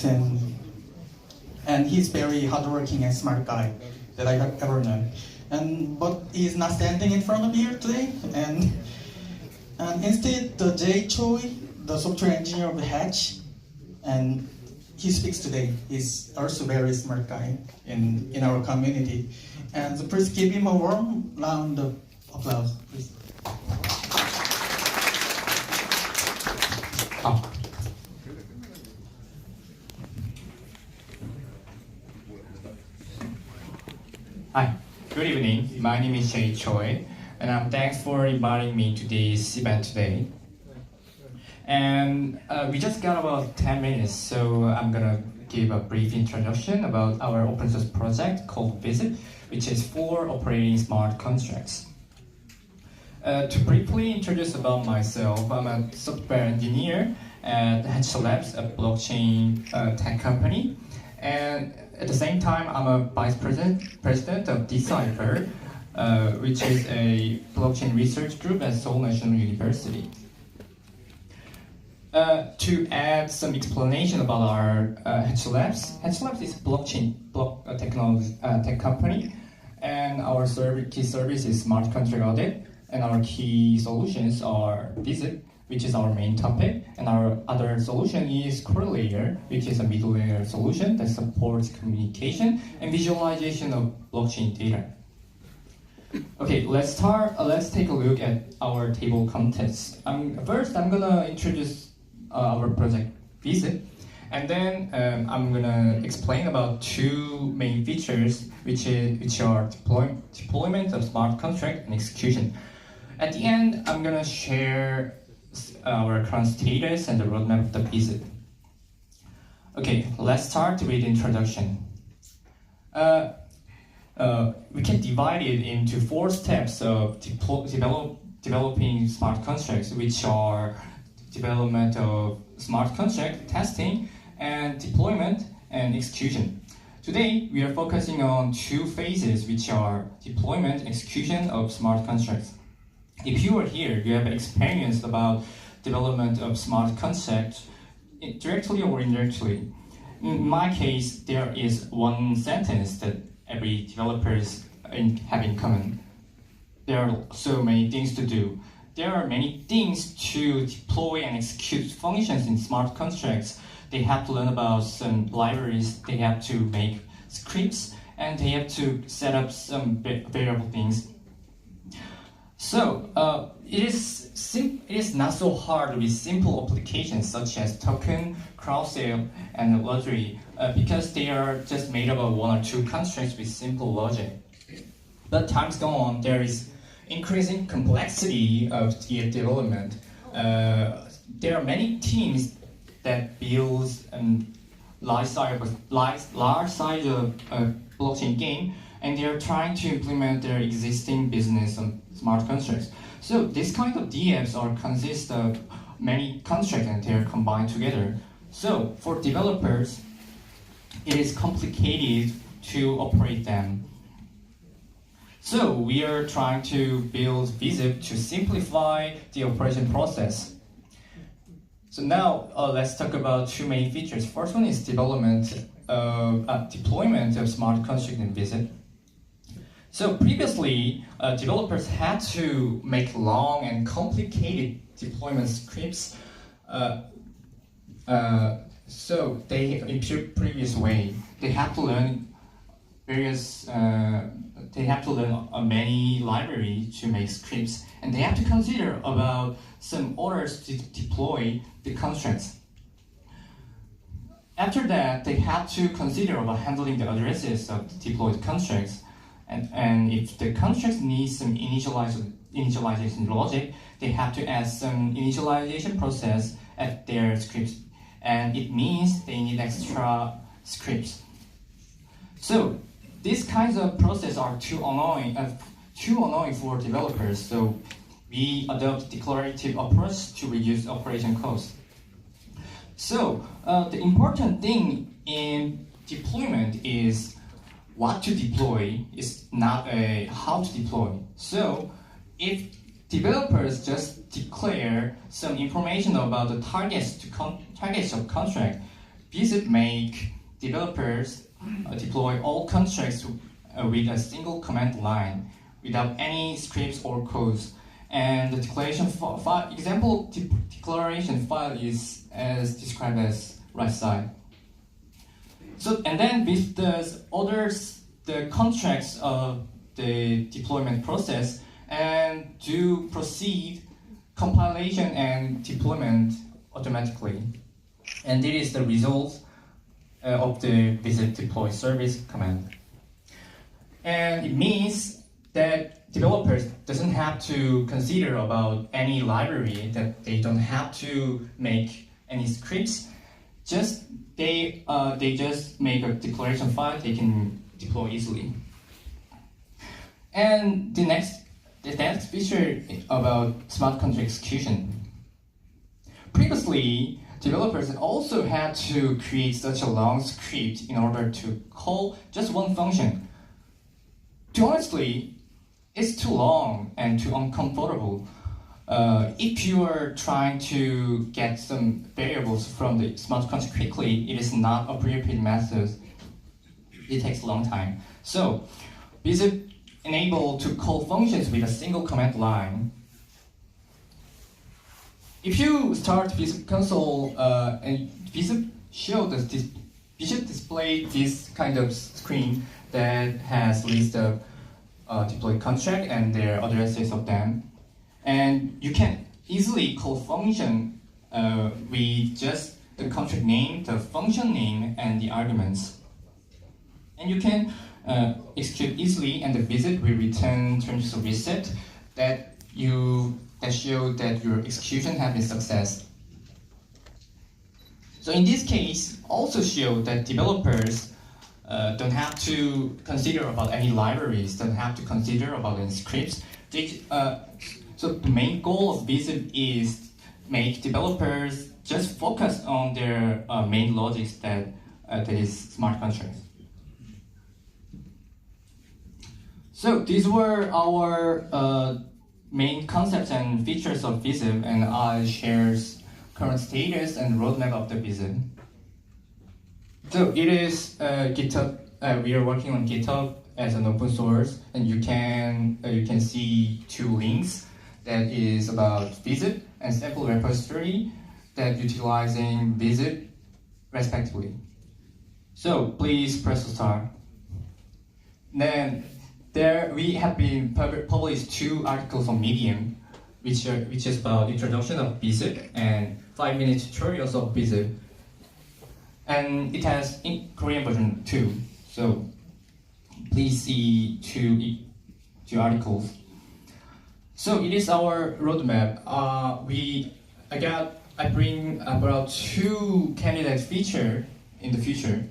and he's very hardworking and smart guy that I have ever known. But he's not standing in front of you today. And instead, the Choy, the software engineer of HAECHI, and he speaks today. He's also a very smart guy in our community. And please give him a warm round of applause, please. Hi, good evening. My name is Choy, and thanks for inviting me to this event today. And we just got about 10 minutes, so I'm gonna give a brief introduction about our open source project called Visit, which is for operating smart contracts. To briefly introduce about myself, I'm a software engineer at HAECHI Labs, a blockchain tech company. And at the same time, I'm a vice president of Decipher, which is a blockchain research group at Seoul National University. To add some explanation about our HAECHI Labs is a blockchain tech company, and our key service is smart contract audit, and our key solutions are Visit, which is our main topic, and our other solution is Core Layer, which is a middle layer solution that supports communication and visualization of blockchain data. Okay, let's take a look at our table contents. First, I'm gonna introduce our project Visit, and then I'm gonna explain about two main features, which are deployment of smart contract and execution. At the end, I'm gonna share our current status and the roadmap of the Visit. Okay, let's start with introduction. We can divide it into 4 steps of developing smart contracts, which are development of smart contract, testing, and deployment and execution. Today, we are focusing on 2 phases, which are deployment and execution of smart contracts. If you are here, you have experience about development of smart contracts directly or indirectly. In my case, there is one sentence that every developers have in common. There are so many things to do. There are many things to deploy and execute functions in smart contracts. They have to learn about some libraries, they have to make scripts, and they have to set up some variable things. So it is not so hard with simple applications such as token, cross sale, and lottery because they are just made up of 1 or 2 contracts with simple logic. But times go on, there is increasing complexity of the development. There are many teams that build large size of blockchain game, and they are trying to implement their existing business on smart contracts. So this kind of DApps consist of many contracts and they are combined together. So for developers, it is complicated to operate them. So we are trying to build Visit to simplify the operation process. So now let's talk about 2 main features. First one is deployment of smart contract in Visit. So previously, developers had to make long and complicated deployment scripts. So in previous way, they have to learn many libraries to make scripts, and they have to consider about some orders to deploy the contracts. After that, they have to consider about handling the addresses of the deployed contracts. And if the contracts need some initialization logic, they have to add some initialization process at their scripts. And it means they need extra scripts. So these kinds of processes are too annoying for developers. So we adopt declarative approach to reduce operation costs. So the important thing in deployment is what to deploy, is not how to deploy. So if developers just declare some information about the targets of contract, Visit make developers deploy all constructs with a single command line without any scripts or codes. And the declaration file, example declaration file is as described as right side. So, and then with the contracts of the deployment process and do proceed compilation and deployment automatically. And this is the result of the visit deploy service command. And it means that developers doesn't have to consider about any library, that they don't have to make any scripts. They just make a declaration file they can deploy easily. And the next feature about smart contract execution. Previously, developers also had to create such a long script in order to call just one function. Honestly, it's too long and too uncomfortable. If you are trying to get some variables from the smart contract quickly, it is not appropriate method. It takes a long time. So, Visit enable to call functions with a single command line. If you start Visit console and Visit Visit display this kind of screen that has list of deployed contract and their addresses of them. And you can easily call function with just the contract name, the function name, and the arguments. And you can execute easily, and the visit will return terms of reset that show that your execution has been success. So in this case, also show that developers don't have to consider about any libraries, don't have to consider about any scripts. So the main goal of Visit is make developers just focus on their main logics that is smart contracts. So these were our main concepts and features of Visit, and I share current status and roadmap of the Visit. So it is GitHub. We are working on GitHub as an open source, and you can see two links. That is about Visit and sample repository that utilizing Visit respectively. So please press start. Then we have been published 2 articles on Medium, which is about introduction of Visit and 5-minute tutorials of Visit. And it has in Korean version too. So please see two articles. So it is our roadmap. I bring about 2 candidate feature in the future.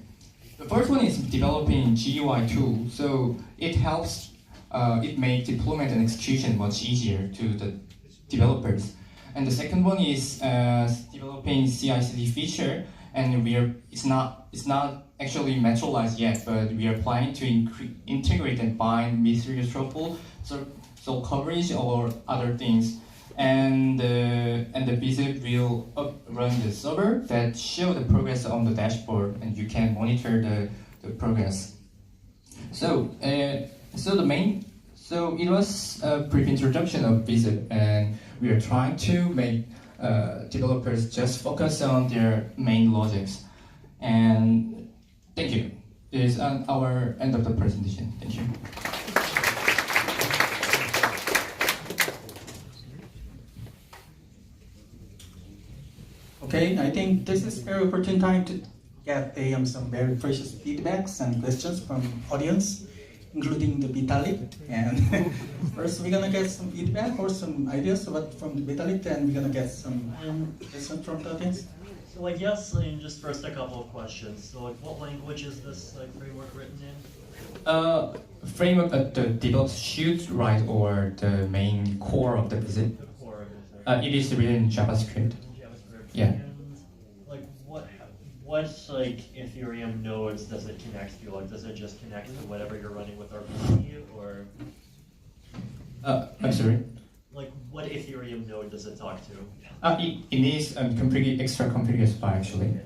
The first one is developing GUI tool. So it helps it make deployment and execution much easier to the developers. And the second one is developing CI/CD feature, and it's not actually materialized yet, but we are planning to integrate and bind mysterious truffle, so coverage or other things, and the Visit will run the server that show the progress on the dashboard, and you can monitor the progress. So it was a brief introduction of Visit, and we are trying to make developers just focus on their main logics. And thank you. This is our end of the presentation. Thank you. Okay, I think this is a very opportune time to get some very precious feedbacks and questions from audience, including the Vitalik. And first we're gonna get some feedback or some ideas from Vitalik, and we're gonna get some questions from the audience. So just first a couple of questions. So what language is this framework written in? Framework the developers should write or the main core of the Visit. The core of it. It is written in JavaScript. Yeah. And what Ethereum nodes does it connect to? Does it just connect to whatever you're running with RPC, or? I'm sorry. What Ethereum node does it talk to? It needs extra configuration file actually. And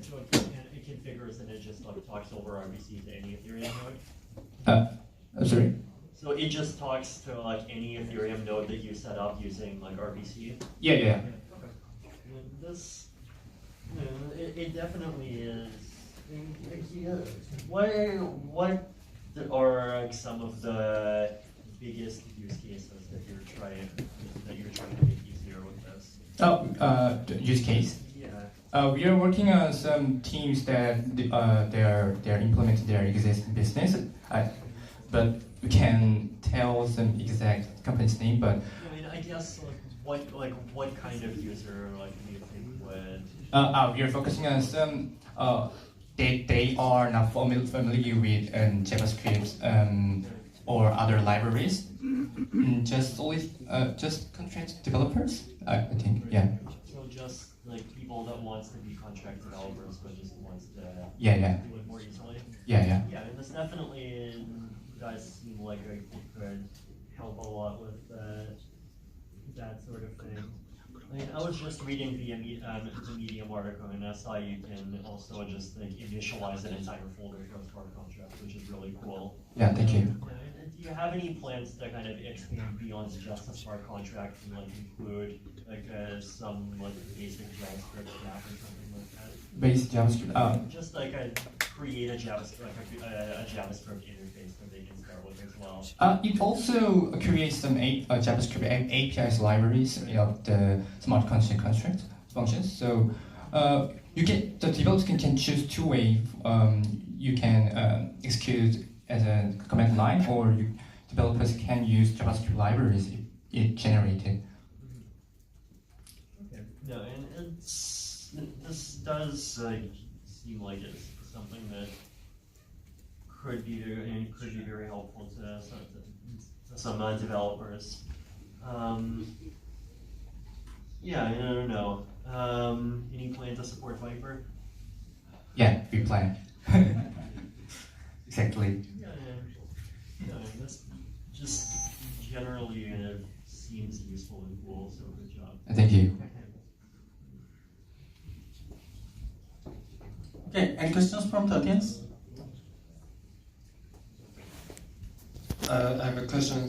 it can and it just like talks over RPC to any Ethereum node? Sorry? So it just talks to like any Ethereum node that you set up using like RPC? Yeah. This, it definitely is. What are like some of the biggest use cases that you're trying to make easier with this? The use case? Yeah. We are working on some teams that they're implementing their existing business, but we can tell some exact company's name. But I mean, I guess what kind of user do you think would? we are focusing on some. They are not familiar with JavaScript or other libraries. Just contract developers, I think. Yeah. So just like people that wants to be contract developers, but just wants to do it more easily. Yeah. Yeah, and this definitely does seem like it could help a lot with that sort of thing. I mean, I was just reading the Medium article, and I saw you can also just like initialize an entire folder to a smart contract, which is really cool. Yeah, thank you. Do you have any plans to kind of expand beyond just a smart contract and like include like some like basic JavaScript app or something like that? Basic JavaScript. Just like create a JavaScript interface that they can start with as well. It also creates some JavaScript APIs libraries, the smart contract functions. So the developers can choose two ways. You can execute as a command line, or developers can use JavaScript libraries it generated. Okay. No, and this does seem like it's something that could be very helpful to some developers. Yeah, I don't know. Any plan to support Viper? Yeah, we plan. Exactly. Yeah, that's just generally seems useful and cool, so good job. Thank you. Okay, any questions from the audience? I have a question